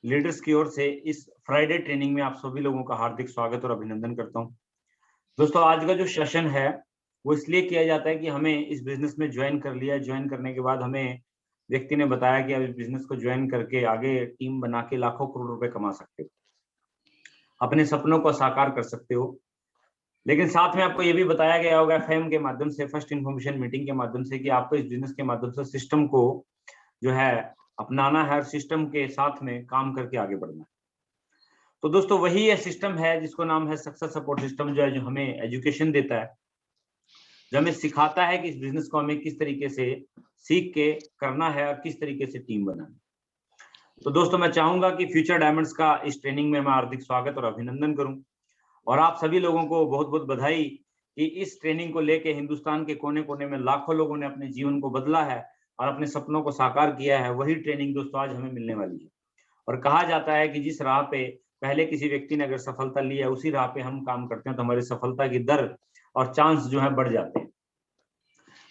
Leaders की ओर से इस फ्राइडे ट्रेनिंग में आप सभी लोगों का हार्दिक स्वागत और अभिनंदन करता हूं। दोस्तों, आज का जो सेशन है वो इसलिए किया जाता है कि हमें इस बिजनेस में ज्वाइन कर लिया। ज्वाइन करने के बाद हमें व्यक्ति ने बताया कि आप इस बिजनेस को ज्वाइन करके आगे टीम बना के लाखों करोड़ रुपए कमा सकते हो, अपने सपनों को साकार कर सकते हो। लेकिन साथ में आपको ये भी बताया गया होगा एफएम के माध्यम से, फर्स्ट इन्फॉर्मेशन मीटिंग के माध्यम से, कि आपको इस बिजनेस के माध्यम से सिस्टम को जो है अपनाना है और सिस्टम के साथ में काम करके आगे बढ़ना है। तो दोस्तों, वही ये सिस्टम है जिसको नाम है सक्सेस सपोर्ट सिस्टम, जो है जो हमें एजुकेशन देता है, जो हमें सिखाता है कि इस बिजनेस को हमें किस तरीके से सीख के करना है और किस तरीके से टीम बनाना है। तो दोस्तों, मैं चाहूंगा कि फ्यूचर डायमंड्स का इस ट्रेनिंग में मैं हार्दिक स्वागत और अभिनंदन करूं, और आप सभी लोगों को बहुत बहुत बधाई कि इस ट्रेनिंग को लेके हिंदुस्तान के कोने कोने में लाखों लोगों ने अपने जीवन को बदला है और अपने सपनों को साकार किया है। वही ट्रेनिंग दोस्तों आज हमें मिलने वाली है। और कहा जाता है कि जिस राह पे पहले किसी व्यक्ति ने अगर सफलता ली है, उसी राह पे हम काम करते हैं तो हमारी सफलता की दर और चांस जो है बढ़ जाते हैं।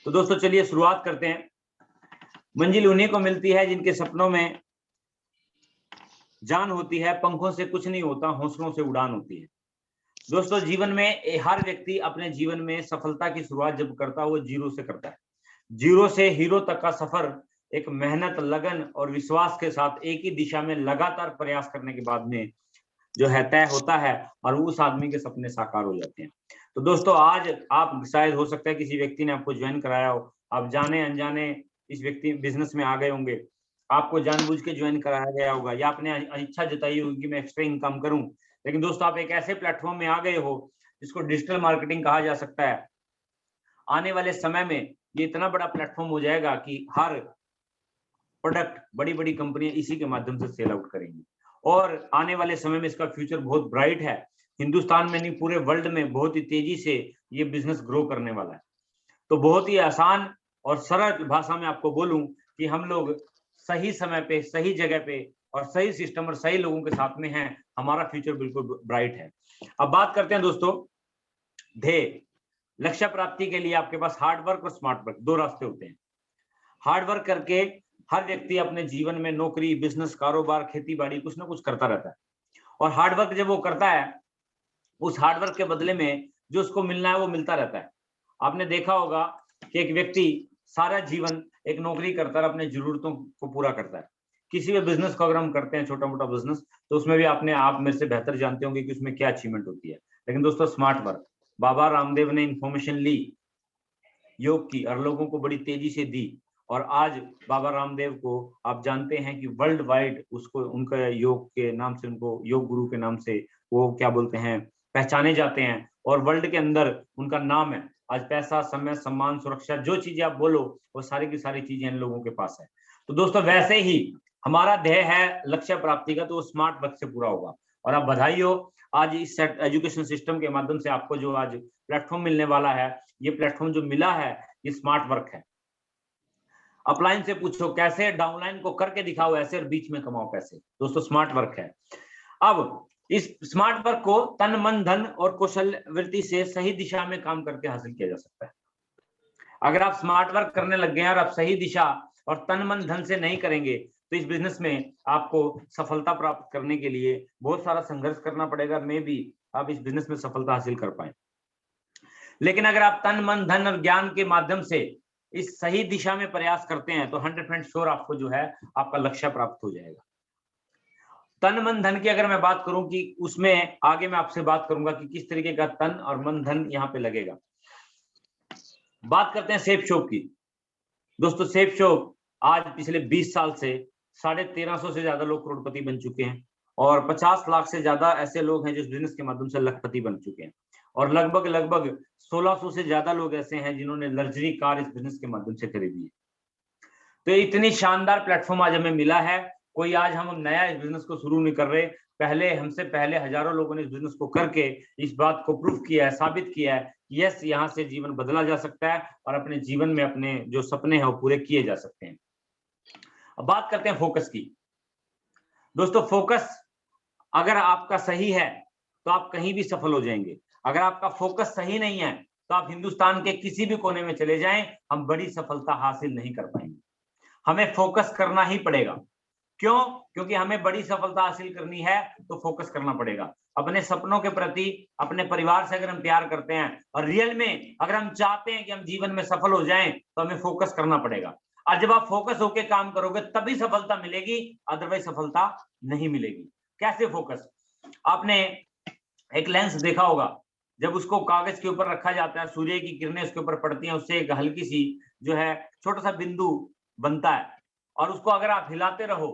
तो दोस्तों, चलिए शुरुआत करते हैं। मंजिल उन्हीं को मिलती है जिनके सपनों में जान होती है, पंखों से कुछ नहीं होता, हौसलों से उड़ान होती है। दोस्तों, जीवन में हर व्यक्ति अपने जीवन में सफलता की शुरुआत जब करता है वो जीरो से करता है। जीरो से हीरो तक का सफर एक मेहनत, लगन और विश्वास के साथ एक ही दिशा में लगातार प्रयास करने के बाद में जो है तय होता है और उस आदमी के सपने साकार हो जाते हैं। तो दोस्तों, आज आप शायद हो सकता है किसी व्यक्ति ने आपको ज्वाइन कराया हो, आप जाने अनजाने इस व्यक्ति बिजनेस में आ गए होंगे, आपको जानबूझ के ज्वाइन कराया गया होगा, या आपने इच्छा जताई होगी कि मैं एक्स्ट्रा इनकम करूं। लेकिन दोस्तों, आप एक ऐसे प्लेटफॉर्म में आ गए हो जिसको डिजिटल मार्केटिंग कहा जा सकता है। आने वाले समय में ये इतना बड़ा प्लेटफॉर्म हो जाएगा कि हर प्रोडक्ट बड़ी बड़ी कंपनियां इसी के माध्यम से सेल आउट करेंगी, और आने वाले समय में इसका फ्यूचर बहुत ब्राइट है। हिंदुस्तान में नहीं, पूरे वर्ल्ड में बहुत ही तेजी से ये बिजनेस ग्रो करने वाला है। तो बहुत ही आसान और सरल भाषा में आपको बोलूं कि हम लोग सही समय पे, सही जगह पे और सही सिस्टम और सही लोगों के साथ में हैं। हमारा फ्यूचर बिल्कुल ब्राइट है। अब बात करते हैं दोस्तों ध्येय। लक्ष्य प्राप्ति के लिए आपके पास हार्ड वर्क और स्मार्ट वर्क, दो रास्ते होते हैं। हार्ड वर्क करके हर व्यक्ति अपने जीवन में नौकरी, बिजनेस, कारोबार, खेती बाड़ी कुछ ना कुछ करता रहता है, और हार्ड वर्क जब वो करता है, उस हार्ड वर्क के बदले में जो उसको मिलना है वो मिलता रहता है। आपने देखा होगा कि एक व्यक्ति सारा जीवन एक नौकरी करता है, अपने जरूरतों को पूरा करता है। किसी भी बिजनेस को अगर हम करते हैं, छोटा मोटा बिजनेस, तो उसमें भी आप मेरे से बेहतर जानते होंगे कि उसमें क्या अचीवमेंट होती है। लेकिन दोस्तों, स्मार्ट वर्क, बाबा रामदेव ने इंफॉर्मेशन ली, योग की और लोगों को बड़ी तेजी से दी, और आज बाबा रामदेव को आप जानते हैं कि वर्ल्ड वाइड उसको, उनका योग के नाम से, उनको योग गुरु के नाम से वो क्या बोलते हैं, पहचाने जाते हैं, और वर्ल्ड के अंदर उनका नाम है। आज पैसा, समय, सम्मान, सुरक्षा, जो चीजें आप बोलो वो सारी की सारी चीजें इन लोगों के पास है। तो दोस्तों, वैसे ही हमारा ध्येय है लक्ष्य प्राप्ति का, तो वो स्मार्ट वर्क से पूरा होगा। और आप बधाई हो, आज इस एजुकेशन सिस्टम के माध्यम से आपको जो आज प्लेटफॉर्म मिलने वाला है, ये प्लेटफॉर्म जो मिला है ये स्मार्ट वर्क है। अपलाइन से पूछो कैसे, डाउनलाइन को करके दिखाओ ऐसे, और बीच में कमाओ पैसे। दोस्तों, स्मार्ट वर्क है। अब इस स्मार्ट वर्क को तन, मन, धन और कौशल वृत्ति से सही दिशा में काम करके हासिल किया जा सकता है। अगर आप स्मार्ट वर्क करने लग गए और आप सही दिशा और तन, मन, धन से नहीं करेंगे, तो इस बिजनेस में आपको सफलता प्राप्त करने के लिए बहुत सारा संघर्ष करना पड़ेगा। मे भी आप इस बिजनेस में सफलता हासिल कर पाए। लेकिन अगर आप तन, मन, धन और ज्ञान के माध्यम से इस सही दिशा में प्रयास करते हैं, तो 100% श्योर आपको जो है आपका लक्ष्य प्राप्त हो जाएगा। तन, मन, धन की अगर मैं बात करूं कि उसमें आगे मैं आपसे बात करूंगा कि किस तरीके का तन और मन, धन यहाँ पे लगेगा। बात करते हैं सेफ शॉप की। दोस्तों, सेफ शॉप आज पिछले 20 साल से 1350 से ज्यादा लोग करोड़पति बन चुके हैं, और 50 लाख से ज्यादा ऐसे लोग हैं जो इस बिजनेस के माध्यम से लखपति बन चुके हैं, और लगभग 1600 से ज्यादा लोग ऐसे हैं जिन्होंने लग्जरी कार इस बिजनेस के माध्यम से खरीदी है। तो इतनी शानदार प्लेटफॉर्म आज हमें मिला है। कोई आज हम नया इस बिजनेस को शुरू नहीं कर रहे, हमसे पहले हजारों लोगों ने इस बिजनेस को करके इस बात को प्रूफ किया है, साबित किया है कि यस, यहाँ से जीवन बदला जा सकता है और अपने जीवन में अपने जो सपने हैं वो पूरे किए जा सकते हैं। अब बात करते हैं फोकस की। दोस्तों, फोकस अगर आपका सही है तो आप कहीं भी सफल हो जाएंगे। अगर आपका फोकस सही नहीं है तो आप हिंदुस्तान के किसी भी कोने में चले जाएं, हम बड़ी सफलता हासिल नहीं कर पाएंगे। हमें फोकस करना ही पड़ेगा। क्यों? क्योंकि हमें बड़ी सफलता हासिल करनी है तो फोकस करना पड़ेगा। अपने सपनों के प्रति, अपने परिवार से अगर हम प्यार करते हैं और रियल में अगर हम चाहते हैं कि हम जीवन में सफल हो जाएं, तो हमें फोकस करना पड़ेगा। और जब आप फोकस होकर काम करोगे तभी सफलता मिलेगी, अदरवाइज सफलता नहीं मिलेगी। कैसे फोकस? आपने एक लेंस देखा होगा, जब उसको कागज के ऊपर रखा जाता है, सूर्य की किरणें उसके ऊपर पड़ती हैं, उससे एक हल्की सी जो है छोटा सा बिंदु बनता है, और उसको अगर आप हिलाते रहो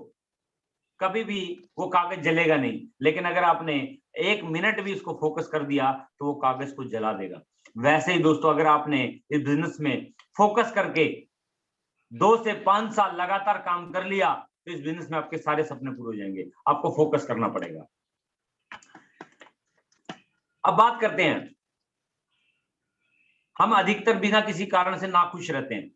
कभी भी वो कागज जलेगा नहीं। लेकिन अगर आपने 1 मिनट भी उसको फोकस कर दिया तो वो कागज को जला देगा। वैसे ही दोस्तों, अगर आपने इस बिजनेस में फोकस करके 2 से 5 साल लगातार काम कर लिया तो इस बिजनेस में आपके सारे सपने पूरे हो जाएंगे। आपको फोकस करना पड़ेगा। अब बात करते हैं, हम अधिकतर बिना किसी कारण से नाखुश रहते हैं।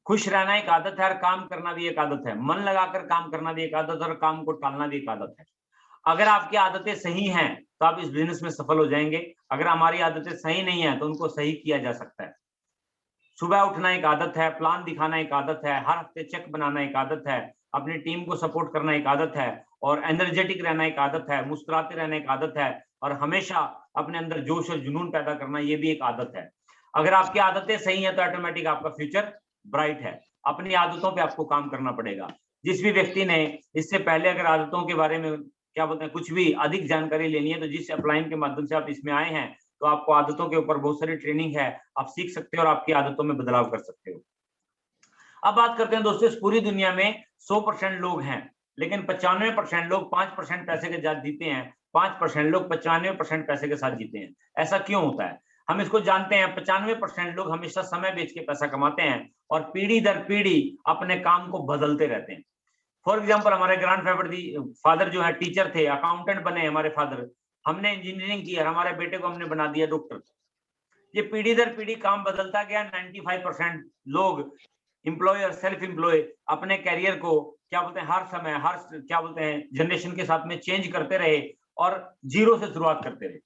खुश रहना एक आदत है और काम करना भी एक आदत है। मन लगाकर काम करना भी एक आदत है और काम को टालना भी एक आदत है। अगर आपकी आदतें सही हैं तो आप इस बिजनेस में सफल हो जाएंगे। अगर हमारी आदतें सही नहीं है तो उनको सही किया जा सकता है। सुबह उठना एक आदत है, प्लान दिखाना एक आदत है, हर हफ्ते चेक बनाना एक आदत है, अपनी टीम को सपोर्ट करना एक आदत है, और एनर्जेटिक रहना एक आदत है, मुस्कुराते रहना एक आदत है, और हमेशा अपने अंदर जोश और जुनून पैदा करना ये भी एक आदत है। अगर आपकी आदतें सही हैं तो ऑटोमेटिक आपका फ्यूचर ब्राइट है। अपनी आदतों पे आपको काम करना पड़ेगा। जिस भी व्यक्ति ने इससे पहले अगर आदतों के बारे में क्या बोलते हैं कुछ भी अधिक जानकारी लेनी है, तो जिस अपलाइन के माध्यम से आप इसमें आए हैं, तो आपको आदतों के ऊपर बहुत सारी ट्रेनिंग है, आप सीख सकते हो और आपकी आदतों में बदलाव कर सकते हो। अब बात करते हैं दोस्तों, इस पूरी दुनिया में 100% लोग हैं, लेकिन 95% लोग 5% पैसे के साथ जीते हैं, 5% लोग 95% पैसे के साथ जीते हैं। ऐसा क्यों होता है? हम इसको जानते हैं। 95% लोग हमेशा समय बेच के पैसा कमाते हैं और पीढ़ी दर पीढ़ी अपने काम को बदलते रहते हैं। फॉर एग्जाम्पल, हमारे ग्रैंड फादर जो है टीचर थे, अकाउंटेंट बने हमारे फादर, हमने इंजीनियरिंग की और हमारे बेटे को हमने बना दिया डॉक्टर। ये पीढ़ी दर पीढ़ी काम बदलता गया। 95% लोग एम्प्लॉय और सेल्फ एम्प्लॉय अपने करियर को क्या बोलते हैं हर समय हर क्या बोलते हैं जनरेशन के साथ में चेंज करते रहे और जीरो से शुरुआत करते रहे।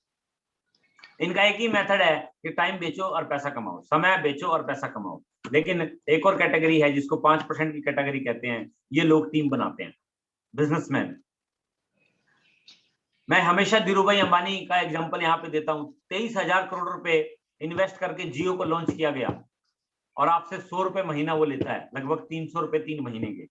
इनका एक ही मेथड है कि टाइम बेचो और पैसा कमाओ, समय बेचो और पैसा कमाओ। लेकिन एक और कैटेगरी है जिसको 5% की कैटेगरी कहते हैं, ये लोग टीम बनाते हैं, बिजनेसमैन। मैं हमेशा धीरूभाई अंबानी का एग्जांपल यहाँ पे देता हूँ। 23,000 करोड़ रुपए इन्वेस्ट करके जियो को लॉन्च किया गया और आपसे 100 रुपए महीना वो लेता है, लगभग 300 रुपए 3 महीने के।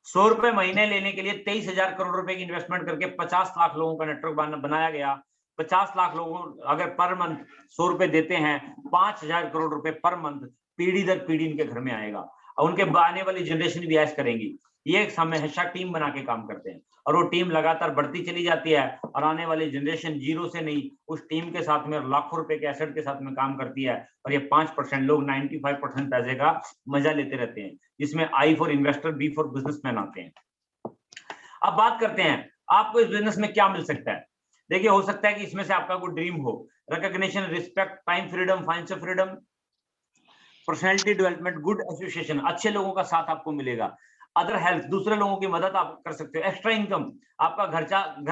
100 रुपए महीने लेने के लिए 23,000 करोड़ रुपए की इन्वेस्टमेंट करके 50 लाख लोगों का नेटवर्क बनाया गया। 50 लाख लोगों अगर पर मंथ 100 रुपए देते हैं, 5,000 करोड़ रुपए पर मंथ पीढ़ी दर पीढ़ी इनके घर में आएगा और उनके आने वाली जनरेशन भी ऐश करेंगी। ये हमेशा टीम बना के काम करते हैं और वो टीम लगातार बढ़ती चली जाती है और आने वाली जनरेशन जीरो से नहीं, उस टीम के साथ में लाखों रुपए के एसेट के साथ में काम करती है। और ये 5% लोग 95% पैसे का मजा लेते रहते हैं, जिसमें I for investor, B for businessman आते हैं। अब बात करते हैं आपको इस बिजनेस में क्या मिल सकता है। देखिए, हो सकता है कि इसमें से आपका कोई ड्रीम हो, recognition, respect, time freedom, financial freedom, personality development, good association, अच्छे लोगों का साथ आपको मिलेगा, अदर हेल्प, दूसरे लोगों की मदद आप कर सकते हो, एक्स्ट्रा इनकम, आपका घर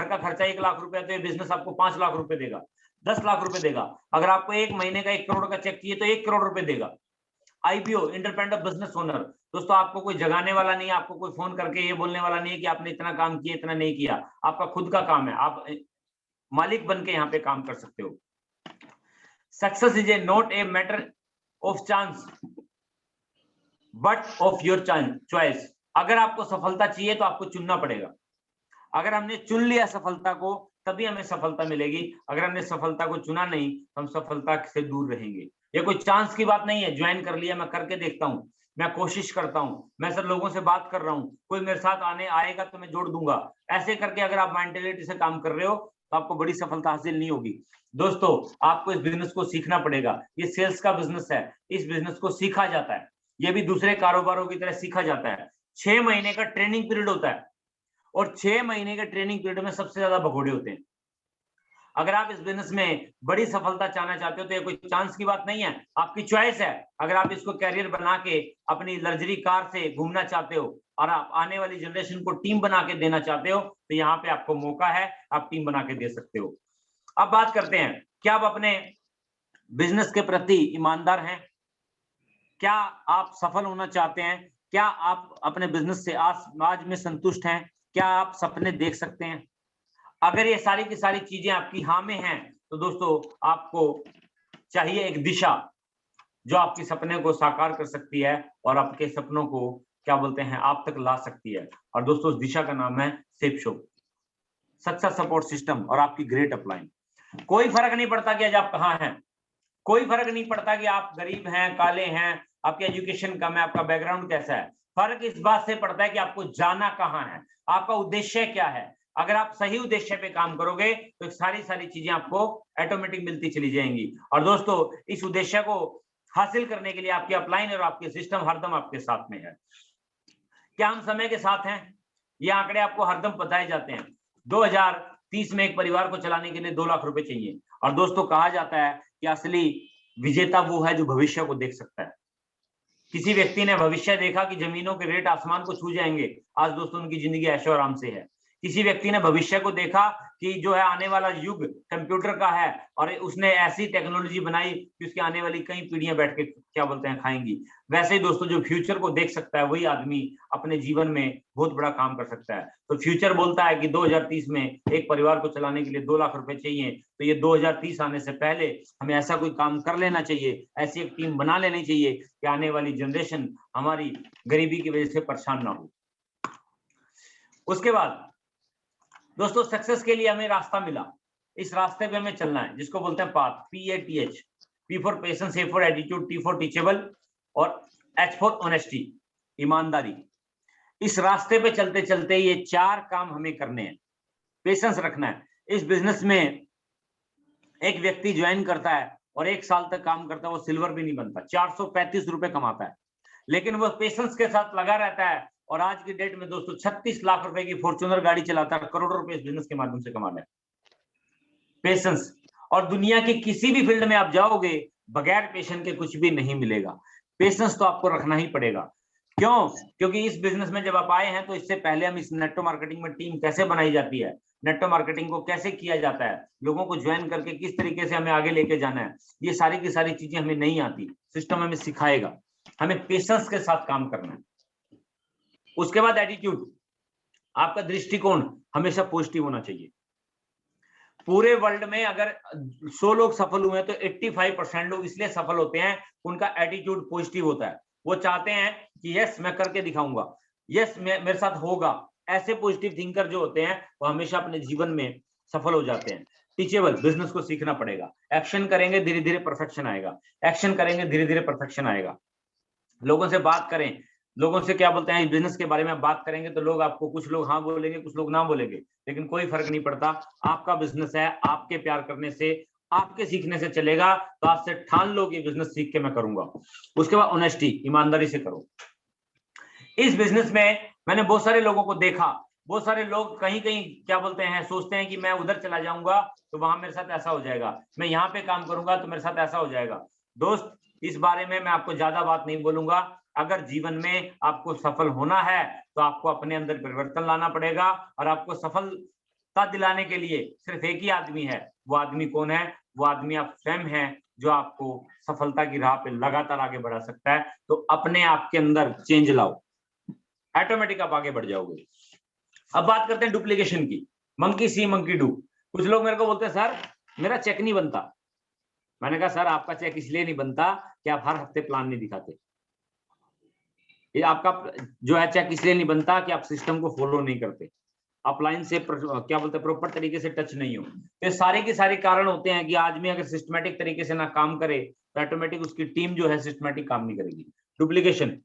का खर्चा 1 लाख रुपए है तो ये बिजनेस आपको 5 लाख रुपए देगा, 10 लाख रुपए देगा। अगर आपको एक महीने का 1 करोड़ का चेक चाहिए तो 1 करोड़ रुपए देगा। आईपीओ, इंडिपेंडेंट बिजनेस ओनर, दोस्तों आपको कोई जगाने वाला नहीं है, आपको कोई फोन करके ये बोलने वाला नहीं है कि आपने इतना काम किया इतना नहीं किया। आपका खुद का काम है, आप मालिक बन के यहाँ पे काम कर सकते हो। Success is a not a matter of chance but of your choice. अगर आपको सफलता चाहिए तो आपको चुनना पड़ेगा। अगर हमने चुन लिया सफलता को तभी हमें सफलता मिलेगी। अगर हमने सफलता को चुना नहीं तो हम सफलता से दूर रहेंगे। ये कोई चांस की बात नहीं है, ज्वाइन कर लिया, मैं करके देखता हूँ, मैं कोशिश करता हूँ, मैं सब लोगों से बात कर रहा हूँ, कोई मेरे साथ आएगा तो मैं जोड़ दूंगा। ऐसे करके अगर आप मेंटेलिटी से काम कर रहे हो तो आपको बड़ी सफलता हासिल नहीं होगी। दोस्तों, आपको इस बिजनेस को सीखना पड़ेगा। ये सेल्स का बिजनेस है, इस बिजनेस को सीखा जाता है, ये भी दूसरे कारोबारों की तरह सीखा जाता है। 6 महीने का ट्रेनिंग पीरियड होता है और 6 महीने के ट्रेनिंग पीरियड में सबसे ज्यादा भगोड़े होते हैं। अगर आप इस बिजनेस में बड़ी सफलता चाहना चाहते हो तो ये कोई चांस की बात नहीं है, आपकी चॉइस है। अगर आप इसको कैरियर बना के अपनी लग्जरी कार से घूमना चाहते हो और आप आने वाली जनरेशन को टीम बना के देना चाहते हो तो यहाँ पे आपको मौका है, आप टीम बना के दे सकते हो। अब बात करते हैं, क्या आप अपने बिजनेस के प्रति ईमानदार हैं? क्या आप सफल होना चाहते हैं? क्या आप अपने बिजनेस से आज में संतुष्ट हैं? क्या आप सपने देख सकते हैं? अगर ये सारी की सारी चीजें आपकी हाँ में हैं, तो दोस्तों आपको चाहिए एक दिशा जो आपके सपने को साकार कर सकती है और आपके सपनों को क्या बोलते हैं आप तक ला सकती है। और दोस्तों उस दिशा का नाम है सेपशो, सक्सेस सपोर्ट सिस्टम और आपकी ग्रेट अपलाइन। कोई फर्क नहीं पड़ता कि आज आप कहाँ हैं, कोई फर्क नहीं पड़ता कि आप गरीब हैं, काले हैं, आपकी एजुकेशन कम है, आपका बैकग्राउंड कैसा है। फर्क इस बात से पड़ता है कि आपको जाना कहाँ है, आपका उद्देश्य क्या है। अगर आप सही उद्देश्य पे काम करोगे तो सारी चीजें आपको ऑटोमेटिक मिलती चली जाएंगी। और दोस्तों इस उद्देश्य को हासिल करने के लिए आपकी अपलाइन और आपके सिस्टम हरदम आपके साथ में है। क्या हम समय के साथ हैं? ये आंकड़े आपको हरदम बताए जाते हैं। 2030 में एक परिवार को चलाने के लिए 2 लाख रुपए चाहिए। और दोस्तों कहा जाता है कि असली विजेता वो है जो भविष्य को देख सकता है। किसी व्यक्ति ने भविष्य देखा कि जमीनों के रेट आसमान को छू जाएंगे, आज दोस्तों उनकी जिंदगी ऐशो आराम से है। किसी व्यक्ति ने भविष्य को देखा कि जो है आने वाला युग कंप्यूटर का है और उसने ऐसी टेक्नोलॉजी बनाई कि उसकी आने वाली कई पीढ़ियां बैठ के क्या बोलते हैं खाएंगी। वैसे ही दोस्तों जो फ्यूचर को देख सकता है वही आदमी अपने जीवन में बहुत बड़ा काम कर सकता है। तो फ्यूचर बोलता है कि 2030 में एक परिवार को चलाने के लिए 2 लाख रुपए चाहिए, तो ये 2030 आने से पहले हमें ऐसा कोई काम कर लेना चाहिए, ऐसी एक टीम बना लेनी चाहिए कि आने वाली जनरेशन हमारी गरीबी की वजह से परेशान ना हो। उसके बाद दोस्तों सक्सेस के लिए हमें रास्ता मिला, इस रास्ते पे हमें चलना है जिसको बोलते हैं path, PATH, P for patience, A for attitude, T for teachable और H फॉर ऑनेस्टी, ईमानदारी। इस रास्ते पे चलते चलते ये 4 काम हमें करने हैं। पेशेंस रखना है। इस बिजनेस में एक व्यक्ति ज्वाइन करता है और 1 साल तक काम करता है, वो सिल्वर भी नहीं बनता, 435 रुपए कमाता है, लेकिन वो पेशेंस के साथ लगा रहता है और आज की डेट में दोस्तों 36 लाख रुपए की फॉर्च्यूनर गाड़ी चलाता है, करोड़ों रुपए इस बिजनेस के माध्यम से कमा रहा है। पेशेंस। और दुनिया की किसी भी फील्ड में आप जाओगे, बगैर पेशेंस के कुछ भी नहीं मिलेगा। पेशेंस तो आपको रखना ही पड़ेगा। क्यों? क्योंकि इस बिजनेस में जब आप आए हैं तो इससे पहले हम इस नेटो मार्केटिंग में टीम कैसे बनाई जाती है, नेटो मार्केटिंग को कैसे किया जाता है, लोगों को ज्वाइन करके किस तरीके से हमें आगे लेके जाना है, ये सारी की सारी चीजें हमें नहीं आती, सिस्टम हमें सिखाएगा। हमें पेशेंस के साथ काम करना है। उसके बाद एटीट्यूड, आपका दृष्टिकोण हमेशा पॉजिटिव होना चाहिए। पूरे वर्ल्ड में अगर 100 लोग सफल हुए तो 85% लोग इसलिए सफल होते हैं, उनका एटीट्यूड पॉजिटिव होता है। वो चाहते हैं कि यस मैं करके दिखाऊंगा, यस मेरे साथ होगा। ऐसे पॉजिटिव थिंकर जो होते हैं वो हमेशा अपने जीवन में सफल हो जाते हैं। टीचेबल, बिजनेस को सीखना पड़ेगा। एक्शन करेंगे धीरे धीरे परफेक्शन आएगा, एक्शन करेंगे धीरे धीरे परफेक्शन आएगा। लोगों से बात करें, लोगों से क्या बोलते हैं बिजनेस के बारे में बात करेंगे तो लोग आपको, कुछ लोग हाँ बोलेंगे, कुछ लोग ना बोलेंगे, लेकिन कोई फर्क नहीं पड़ता। आपका बिजनेस है, आपके प्यार करने से, आपके सीखने से चलेगा। तो आज से ठान लो कि बिजनेस सीख के मैं करूंगा। उसके बाद ऑनेस्टी, ईमानदारी से करो। इस बिजनेस में मैंने बहुत सारे लोगों को देखा, बहुत सारे लोग कहीं कहीं क्या बोलते हैं सोचते हैं कि मैं उधर चला जाऊंगा तो वहां मेरे साथ ऐसा हो जाएगा, मैं यहाँ पे काम करूंगा तो मेरे साथ ऐसा हो जाएगा। दोस्त इस बारे में मैं आपको ज्यादा बात नहीं बोलूंगा। अगर जीवन में आपको सफल होना है तो आपको अपने अंदर परिवर्तन लाना पड़ेगा, और आपको सफलता दिलाने के लिए सिर्फ एक ही आदमी है। वो आदमी कौन है? वो आदमी आप स्वयं हैं, जो आपको सफलता की राह पे लगातार आगे बढ़ा सकता है। तो अपने आप के अंदर चेंज लाओ, ऑटोमेटिक आप आगे बढ़ जाओगे। अब बात करते हैं डुप्लीकेशन की। Monkey C monkey do. कुछ लोग मेरे को बोलते हैं सर मेरा चेक नहीं बनता। मैंने कहा सर आपका चेक इसलिए नहीं बनता कि आप हर हफ्ते प्लान नहीं दिखाते। ये आपका जो है चेक इसलिए नहीं बनता कि आप सिस्टम को फॉलो नहीं करते, अपलाइन से क्या बोलते हैं प्रॉपर तरीके से टच नहीं हो। तो सारे के सारे कारण होते हैं कि आदमी अगर सिस्टमेटिक तरीके से ना काम करे तो ऑटोमेटिक उसकी टीम जो है सिस्टमेटिक काम नहीं करेगी। डुप्लीकेशन,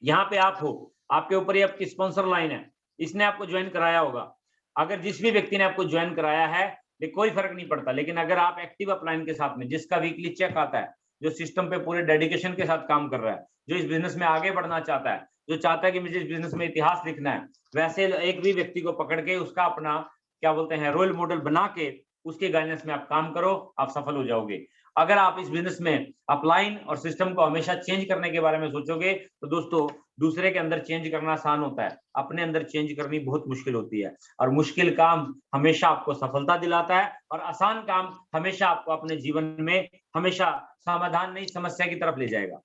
यहाँ पे आप हो, आपके ऊपर ही आपकी स्पॉन्सर लाइन है, इसने आपको ज्वाइन कराया होगा। अगर जिस भी व्यक्ति ने आपको ज्वाइन कराया है कोई फर्क नहीं पड़ता, लेकिन अगर आप एक्टिव अपलाइन के साथ में, जिसका वीकली चेक आता है, जो सिस्टम पे पूरे डेडिकेशन के साथ काम कर रहा है, जो इस बिजनेस में आगे बढ़ना चाहता है, जो चाहता है कि मुझे इस बिजनेस में इतिहास लिखना है, वैसे एक भी व्यक्ति को पकड़ के उसका अपना क्या बोलते हैं रोल मॉडल बना के उसके गाइडेंस में आप काम करो, आप सफल हो जाओगे। अगर आप इस बिजनेस में अपलाइन और सिस्टम को हमेशा चेंज करने के बारे में सोचोगे तो दोस्तों दूसरे के अंदर चेंज करना आसान होता है, अपने अंदर चेंज करनी बहुत मुश्किल होती है। और मुश्किल काम हमेशा आपको सफलता दिलाता है, और आसान काम हमेशा आपको अपने जीवन में हमेशा समाधान नहीं समस्या की तरफ ले जाएगा।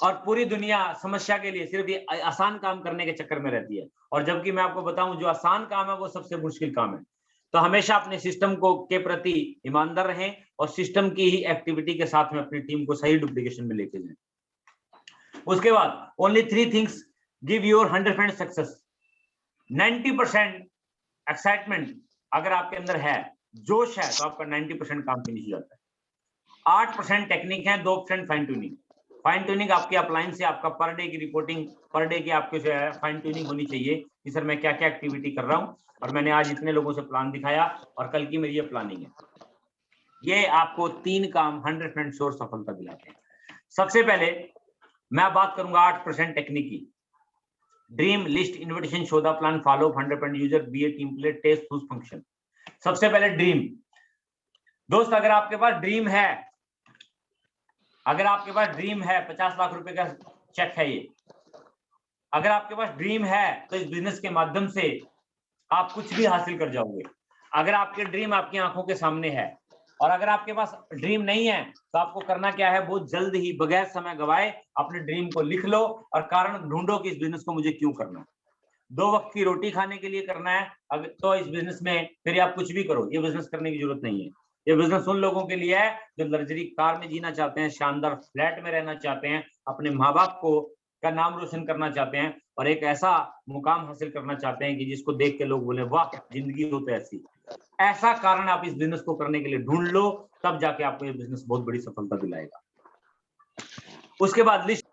और पूरी दुनिया समस्या के लिए सिर्फ ये आसान काम करने के चक्कर में रहती है, और जबकि मैं आपको बताऊं जो आसान काम है वो सबसे मुश्किल काम है। तो हमेशा अपने सिस्टम को के प्रति ईमानदार रहें और सिस्टम की ही एक्टिविटी के साथ में अपनी टीम को सही डुप्लीकेशन में लेके जाएं। उसके बाद only 3 things give your 100% success. 90% excitement अगर आपके अंदर है, जोश है, तो आपका 90% काम फिनिश हो जाता है। 8% टेक्निक है, 2% फाइन ट्यूनिंग। फाइन ट्यूनिंग आपके अप्लायंस से आपका पर डे की रिपोर्टिंग, पर डे की आपके जो है फाइन ट्यूनिंग होनी चाहिए कि सर मैं क्या क्या एक्टिविटी कर रहा हूं और मैंने आज इतने लोगों से प्लान दिखाया और कल की मेरी ये प्लानिंग है। ये आपको 3 काम 100% श्योर सफलता दिलाते हैं। सबसे पहले मैं बात करूंगा 8% टेक्निक की। Dream list, invitation, show the plan, follow up, 100% user, be a team play, test whose function. सबसे पहले ड्रीम। दोस्त अगर आपके पास ड्रीम है, अगर आपके पास ड्रीम है, 50 लाख रुपए का चेक है ये, अगर आपके पास ड्रीम है तो इस बिजनेस के माध्यम से आप कुछ भी हासिल कर जाओगे। अगर आपके ड्रीम आपकी आंखों के सामने है, और अगर आपके पास ड्रीम नहीं है तो आपको करना क्या है, बहुत जल्द ही बगैर समय गवाए अपने ड्रीम को लिख लो और कारण ढूंढो कि इस बिजनेस को मुझे क्यों करना है। 2 वक्त की रोटी खाने के लिए करना है अगर तो इस बिजनेस में फिर आप कुछ भी करो, ये बिजनेस करने की जरूरत नहीं है। ये बिजनेस उन लोगों के लिए है जो लग्जरी कार में जीना चाहते हैं, शानदार फ्लैट में रहना चाहते हैं, अपने माँ बाप को का नाम रोशन करना चाहते हैं और एक ऐसा मुकाम हासिल करना चाहते हैं कि जिसको देख के लोग बोले वाह जिंदगी हो तो ऐसी। ऐसा कारण आप इस बिजनेस को करने के लिए ढूंढ लो, तब जाके आपको ये बिजनेस बहुत बड़ी सफलता दिलाएगा। उसके बाद लिस्ट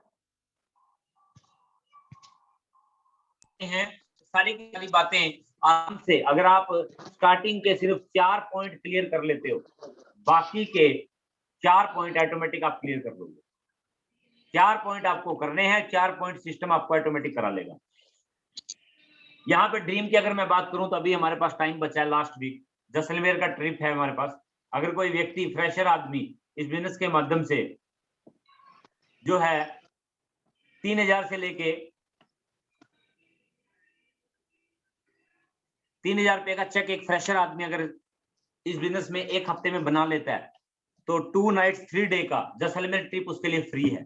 हैं सारी की सारी बातें आराम से, अगर आप स्टार्टिंग के सिर्फ 4 पॉइंट क्लियर कर लेते हो, बाकी के 4 पॉइंट ऑटोमेटिक आप क्लियर कर लोगे। 4 पॉइंट आपको करने हैं, 4 पॉइंट सिस्टम आपको ऑटोमेटिक करा लेगा। यहाँ पे ड्रीम की अगर मैं बात करूं तो अभी हमारे पास टाइम बचा है, लास्ट वीक जैसलमेर का ट्रिप है हमारे पास। अगर कोई व्यक्ति फ्रेशर आदमी इस बिजनेस के माध्यम से जो है 3000 से लेके 3000 रुपए का चेक एक फ्रेशर आदमी अगर इस बिजनेस में 1 हफ्ते में बना लेता है तो 2 नाइट्स 3 डे का जैसलमेर ट्रिप उसके लिए फ्री है।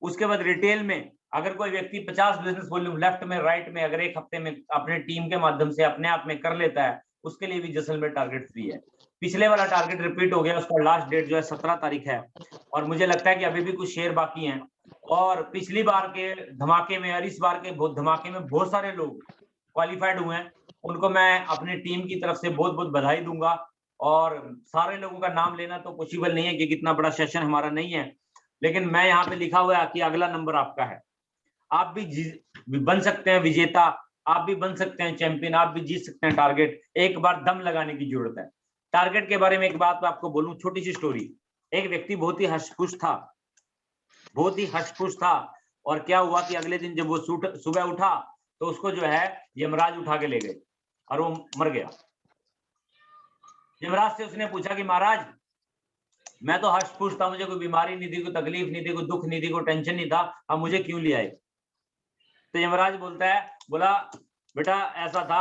उसके बाद रिटेल में अगर कोई व्यक्ति 50 बिजनेस वॉल्यूम लेफ्ट में राइट में अगर 1 हफ्ते में अपने टीम के माध्यम से अपने आप में कर लेता है, उसके लिए भी जैसलमेर टारगेट फ्री है। पिछले वाला टारगेट रिपीट हो गया, उसका लास्ट डेट जो है 17 तारीख है और मुझे लगता है कि अभी भी कुछ शेयर बाकी हैं। और पिछली बार के धमाके में और इस बार के धमाके में बहुत सारे लोग क्वालिफाइड हुए हैं, उनको मैं अपनी टीम की तरफ से बहुत बहुत बधाई दूंगा। और सारे लोगों का नाम लेना तो पॉसिबल नहीं है क्योंकि इतना बड़ा सेशन हमारा नहीं है, लेकिन मैं यहाँ पे लिखा हुआ है कि अगला नंबर आपका है। आप भी बन सकते हैं विजेता, आप भी बन सकते हैं चैंपियन, आप भी जीत सकते हैं टारगेट। एक बार दम लगाने की जरूरत है। टारगेट के बारे में एक बात आपको बोलूं, छोटी सी स्टोरी। एक व्यक्ति बहुत ही हर्षपुष था, बहुत ही हर्षपुष था, और क्या हुआ कि अगले दिन जब वो सुबह उठा तो उसको जो है यमराज उठा के ले गए और वो मर गया। यमराज से उसने पूछा कि महाराज मैं तो हर्षपुष था, मुझे कोई बीमारी नहीं थी, कोई तकलीफ नहीं थी, कोई दुख नहीं थी, कोई टेंशन नहीं था, अब मुझे क्यों ले आए? तो यमराज बोलता है, बोला बेटा ऐसा था,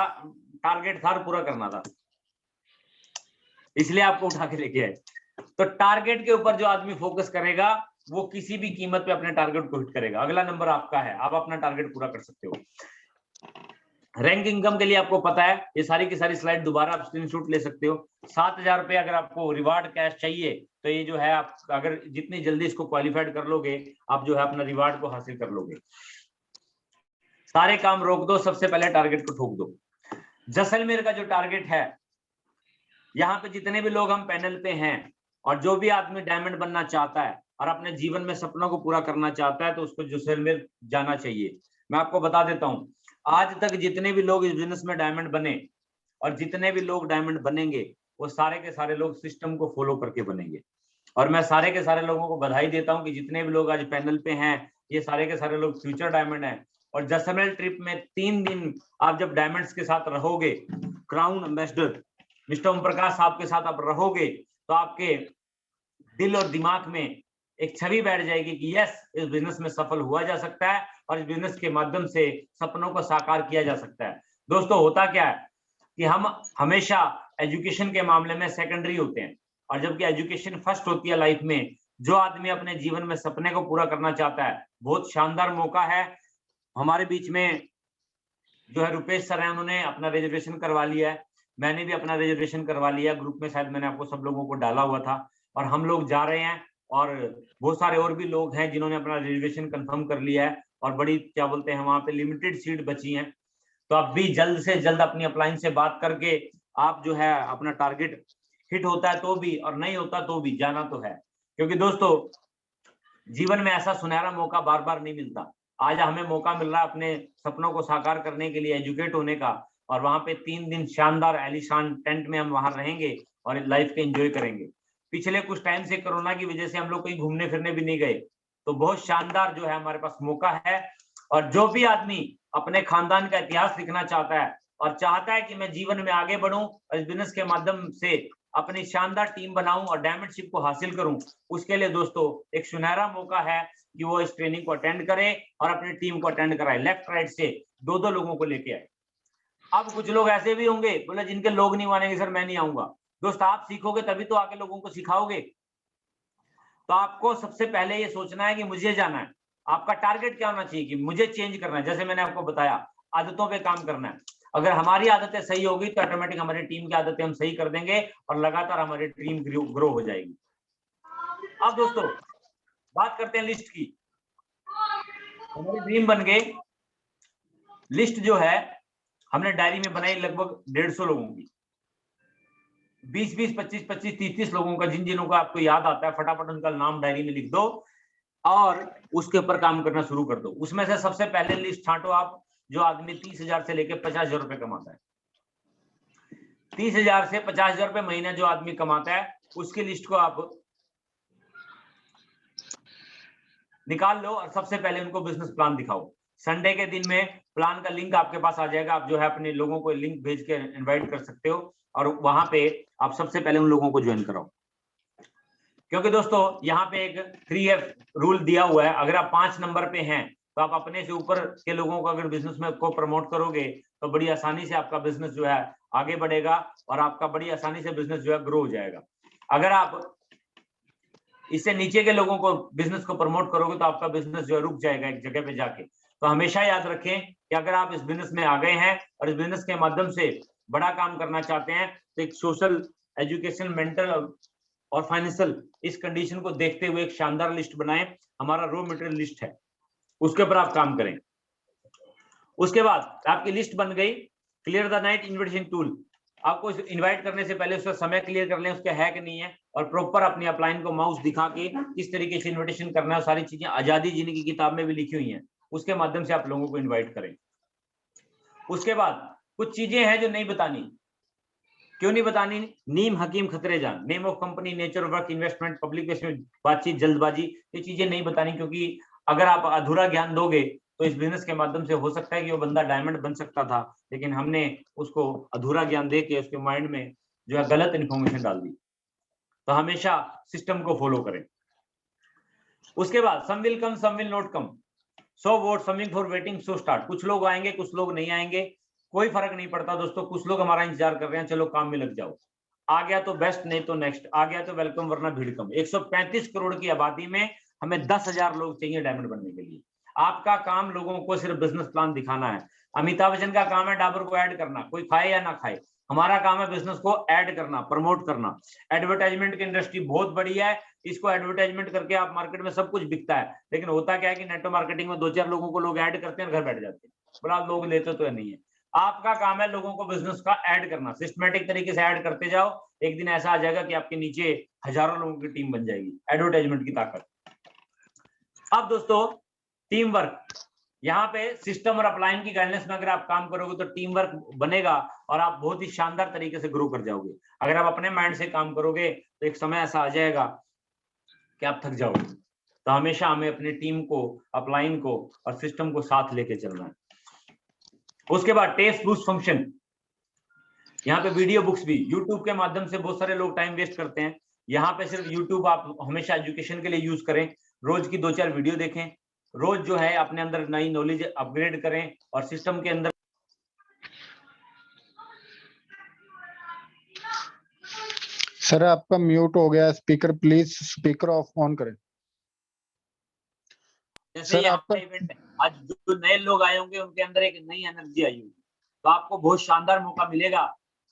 टारगेट था पूरा करना था, इसलिए आपको उठा के लेके आए। तो टारगेट के ऊपर जो आदमी फोकस करेगा वो किसी भी कीमत पे अपने टारगेट को हिट करेगा। अगला नंबर आपका है, आप अपना टारगेट पूरा कर सकते हो। रैंक इनकम के लिए आपको पता है, ये सारी की सारी स्लाइड दोबारा आप स्क्रीनशॉट ले सकते हो। 7000 रुपए अगर आपको रिवार्ड कैश चाहिए तो ये जो है आप अगर जितनी जल्दी इसको क्वालिफाइड कर लोगे आप जो है अपना रिवार्ड को हासिल कर लोगे। सारे काम रोक दो, सबसे पहले टारगेट को ठोक दो। जैसलमेर का जो टारगेट है, यहाँ पे जितने भी लोग हम पैनल पे हैं और जो भी आदमी डायमंड बनना चाहता है और अपने जीवन में सपनों को पूरा करना चाहता है तो उसको जैसलमेर जाना चाहिए। मैं आपको बता देता हूँ, आज तक जितने भी लोग इस बिजनेस में डायमंड बने और जितने भी लोग डायमंड बनेंगे वो सारे के सारे लोग सिस्टम को फॉलो करके बनेंगे। और मैं सारे के सारे लोगों को बधाई देता हूं कि जितने भी लोग आज पैनल पे हैं ये सारे के सारे लोग फ्यूचर डायमंड हैं। और जैसलमेर ट्रिप में 3 दिन आप जब डायमंड्स के साथ रहोगे, crown ambassador mister Om Prakash साहब के साथ आप रहोगे तो आपके दिल और दिमाग में एक छवि बैठ जाएगी कि यस इस बिजनेस में सफल हुआ जा सकता है और इस बिजनेस के माध्यम से सपनों को साकार किया जा सकता है। दोस्तों होता क्या है कि हम हमेशा एजुकेशन के मामले में सेकेंडरी होते हैं और जबकि एजुकेशन फर्स्ट होती है लाइफ में। जो आदमी अपने जीवन में सपने को पूरा करना चाहता है बहुत शानदार मौका है। हमारे बीच में जो है रुपेश सर है, उन्होंने अपना रिजर्वेशन करवा लिया है, मैंने भी अपना रिजर्वेशन करवा लिया। ग्रुप में शायद मैंने आपको सब लोगों को डाला हुआ था, और हम लोग जा रहे हैं। और बहुत सारे और भी लोग हैं जिन्होंने अपना रिजर्वेशन कंफर्म कर लिया है, और बड़ी क्या बोलते हैं वहां पे लिमिटेड सीट बची हैं। तो आप भी जल्द से जल्द अपनी अपलाइन से बात करके आप जो है अपना टारगेट हिट होता है तो भी और नहीं होता तो भी जाना तो है, क्योंकि दोस्तों जीवन में ऐसा सुनहरा मौका बार बार नहीं मिलता। आज हमें मौका मिल रहा है अपने सपनों को साकार करने के लिए, एजुकेट होने का, और वहां पे 3 दिन शानदार एलिशान टेंट में हम वहां रहेंगे और लाइफ के एंजॉय करेंगे। पिछले कुछ टाइम से कोरोना की वजह से हम लोग कहीं घूमने फिरने भी नहीं गए, तो बहुत शानदार जो है हमारे पास मौका है। और जो भी आदमी अपने खानदान का इतिहास लिखना चाहता है और चाहता है कि मैं जीवन में आगे बढ़ूं और इस बिजनेस के माध्यम से अपनी शानदार टीम बनाऊं और डायमंडशिप को हासिल करूं, उसके लिए दोस्तों एक सुनहरा मौका है कि वो इस ट्रेनिंग को अटेंड करे और अपनी टीम को अटेंड कराए। लेफ्ट राइट से 2-2 लोगों को लेके आए। अब कुछ लोग ऐसे भी होंगे बोले जिनके लोग नहीं मानेंगे, सर मैं नहीं आऊंगा। दोस्त आप सीखोगे तभी तो आके लोगों को सिखाओगे। तो आपको सबसे पहले ये सोचना है कि मुझे जाना है। आपका टारगेट क्या होना चाहिए कि मुझे चेंज करना है। जैसे मैंने आपको बताया, आदतों पे काम करना है। अगर हमारी आदतें सही होगी तो ऑटोमेटिक हमारी टीम की आदतें हम सही कर देंगे और लगातार हमारी टीम ग्रो हो जाएगी। अब दोस्तों बात करते हैं लिस्ट की। हमारी ड्रीम बन गई। लिस्ट जो है हमने डायरी में बनाई लगभग 150 लोगों की, 20-20, 25-25, 30-30 लोगों का। जिन जिनों का आपको याद आता है फटाफट उनका नाम डायरी में लिख दो और उसके ऊपर काम करना शुरू कर दो। उसमें से सबसे पहले लिस्ट छांटो आप, जो आदमी 30,000 से लेकर 50,000 रुपए कमाता है। 30,000 से 50,000 रुपए महीने जो आदमी कमाता है उसकी लिस्ट को आप निकाल लो और सबसे पहले उनको बिजनेस प्लान दिखाओ। संडे के दिन में प्लान का लिंक आपके पास आ जाएगा। आप जो है अपने लोगों को लिंक भेज के इनवाइट कर सकते हो और वहां पे आप सबसे पहले उन लोगों को ज्वाइन कराओ। क्योंकि दोस्तों यहाँ पे एक 3F रूल दिया हुआ है। अगर आप 5 नंबर पे हैं तो आप अपने से ऊपर के लोगों को अगर बिजनेस में को प्रमोट करोगे तो बड़ी आसानी से आपका बिजनेस जो है आगे बढ़ेगा और आपका बड़ी आसानी से बिजनेस जो है ग्रो हो जाएगा। अगर आप इससे नीचे के लोगों को बिजनेस को प्रमोट करोगे तो आपका बिजनेस जो है रुक जाएगा एक जगह पे जाके। तो हमेशा याद रखें कि अगर आप इस बिजनेस में आ गए हैं और इस बिजनेस के माध्यम से बड़ा काम करना चाहते हैं तो एक सोशल, एजुकेशन, मेंटल और फाइनेंशियल इस कंडीशन को देखते हुए एक शानदार लिस्ट बनाएं। हमारा रॉ मटेरियल लिस्ट है, उसके ऊपर आप काम करें। उसके बाद आपकी लिस्ट बन गई। Clear the night invitation tool. आपको इनवाइट करने से पहले उसका समय क्लियर कर लें, उसका है कि नहीं है, और प्रॉपर अपनी अपलाइन को माउस दिखा के किस तरीके से इन्विटेशन करना है। सारी चीजें आजादी जीने की किताब में भी लिखी हुई हैं, उसके माध्यम से आप लोगों को इन्वाइट करें। उसके बाद कुछ चीजें हैं जो नहीं बतानी। क्यों नहीं बतानी? नीम हकीम खतरे जान, name of company, nature work, investment, public में बातचीत, जल्दबाजी, ये चीजें नहीं बतानी। क्योंकि अगर आप अधूरा ज्ञान दोगे तो इस बिजनेस के माध्यम से हो सकता है कि वो बंदा डायमंड बन सकता था, लेकिन हमने उसको अधूरा ज्ञान दे के उसके माइंड में जो है गलत इन्फॉर्मेशन डाल दी। तो हमेशा सिस्टम को फॉलो करें। उसके बाद some will come, some will not come, so vote, summing for waiting, so start. कुछ लोग आएंगे, कुछ लोग नहीं आएंगे, कोई फर्क नहीं पड़ता दोस्तों। कुछ लोग हमारा इंतजार कर रहे हैं, चलो काम में लग जाओ। आ गया तो बेस्ट, नहीं तो नेक्स्ट। आ गया तो वेलकम, वरना भीड़ कम। 135 करोड़ की आबादी में हमें 10,000 लोग चाहिए डायमंड बनने के लिए। आपका काम लोगों को सिर्फ बिजनेस प्लान दिखाना है। अमिताभ बच्चन का काम है डाबर को ऐड करना, कोई खाए या ना खाए। हमारा काम है बिजनेस को ऐड करना, प्रमोट करना। एडवर्टाइजमेंट की इंडस्ट्री बहुत बड़ी है, इसको एडवर्टाइजमेंट करके आप मार्केट में सब कुछ बिकता है, लेकिन होता क्या है कि नेटवर्क मार्केटिंग में 2-4 लोगों को लोग ऐड करते हैं, घर बैठ जाते हैं। बोला लोग लेते तो नहीं है। आपका काम है लोगों को बिजनेस का ऐड करना, सिस्टमेटिक तरीके से ऐड करते जाओ। एक दिन ऐसा आ जाएगा कि आपके नीचे हजारों लोगों की टीम बन जाएगी, एडवर्टाइजमेंट की ताकत। अब दोस्तों टीम वर्क, यहाँ पे सिस्टम और अपलाइन की गाइडलाइंस में अगर आप काम करोगे तो टीम वर्क बनेगा और आप बहुत ही शानदार तरीके से ग्रो कर जाओगे। अगर आप अपने माइंड से काम करोगे तो एक समय ऐसा आ जाएगा कि आप थक जाओगे। तो हमेशा हमें अपनी टीम को, अपलाइन को और सिस्टम को साथ लेके चलना है। उसके बाद टेस्ट बूस्ट फंक्शन, यहाँ पे वीडियो बुक्स भी, यूट्यूब के माध्यम से बहुत सारे लोग टाइम वेस्ट करते हैं। यहाँ पे सिर्फ यूट्यूब आप हमेशा एजुकेशन के लिए यूज करें। रोज की 2-4 वीडियो देखें, रोज जो है अपने अंदर नई नॉलेज अपग्रेड करें और सिस्टम के अंदर। सर आपका म्यूट हो गया speaker, please speaker of on करें। जैसे सर ये आपका हमारा इवेंट है, आज जो नए लोग आए होंगे उनके अंदर एक नई एनर्जी आई होगी, तो आपको बहुत शानदार मौका मिलेगा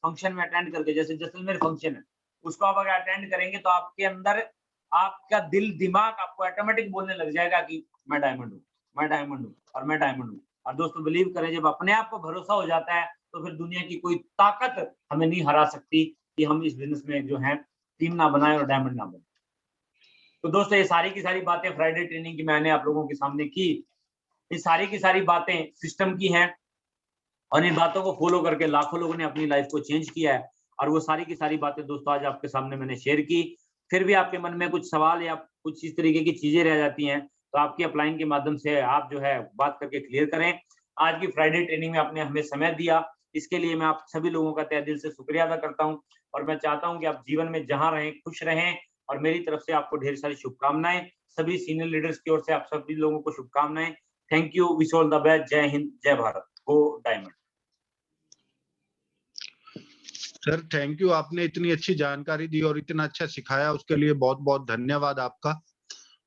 फंक्शन में अटेंड करके। जैसे जैसलमेर फंक्शन है, उसको आप अगर अटेंड करेंगे तो आपके अंदर आपका दिल दिमाग आपको ऑटोमेटिक बोलने लग जाएगा कि मैं डायमंड हूँ, मैं डायमंड हूँ और मैं डायमंड हूँ। और दोस्तों बिलीव करें, जब अपने आप को भरोसा हो जाता है तो फिर दुनिया की कोई ताकत हमें नहीं हरा सकती कि हम इस बिजनेस में जो है टीम ना बनाए और डायमंड ना बने। तो दोस्तों ये सारी की सारी बातें फ्राइडे ट्रेनिंग की मैंने आप लोगों के सामने की। ये सारी की सारी बातें सिस्टम की हैं और इन बातों को फॉलो करके लाखों लोगों ने अपनी लाइफ को चेंज किया है। और वो सारी की सारी बातें दोस्तों आज आपके सामने मैंने शेयर की। फिर भी आपके मन में कुछ सवाल या कुछ इस तरीके की चीजें रह जाती हैं तो आपकी अपलाइन के माध्यम से आप जो है बात करके क्लियर करें। आज की फ्राइडे ट्रेनिंग में आपने हमें समय दिया, इसके लिए मैं आप सभी लोगों का तहे दिल से शुक्रिया अदा करता हूँ। और मैं चाहता हूँ कि आप जीवन में जहाँ रहें खुश रहें, और मेरी तरफ से आपको ढेर सारी शुभकामनाएं। सभी सीनियर लीडर्स की ओर से आप सभी लोगों को शुभकामनाएं। Thank you, wish all the best. जय हिंद, जय भारत, गो डायमंड। सर थैंक यू, आपने इतनी अच्छी जानकारी दी और इतना अच्छा सिखाया, उसके लिए बहुत बहुत धन्यवाद आपका।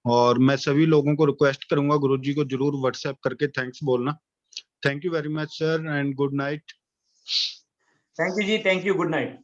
और मैं सभी लोगों को रिक्वेस्ट करूंगा गुरुजी को जरूर व्हाट्सएप करके थैंक्स बोलना। Thank you very much sir and good night. Thank you जी, थैंक यू, गुड नाइट।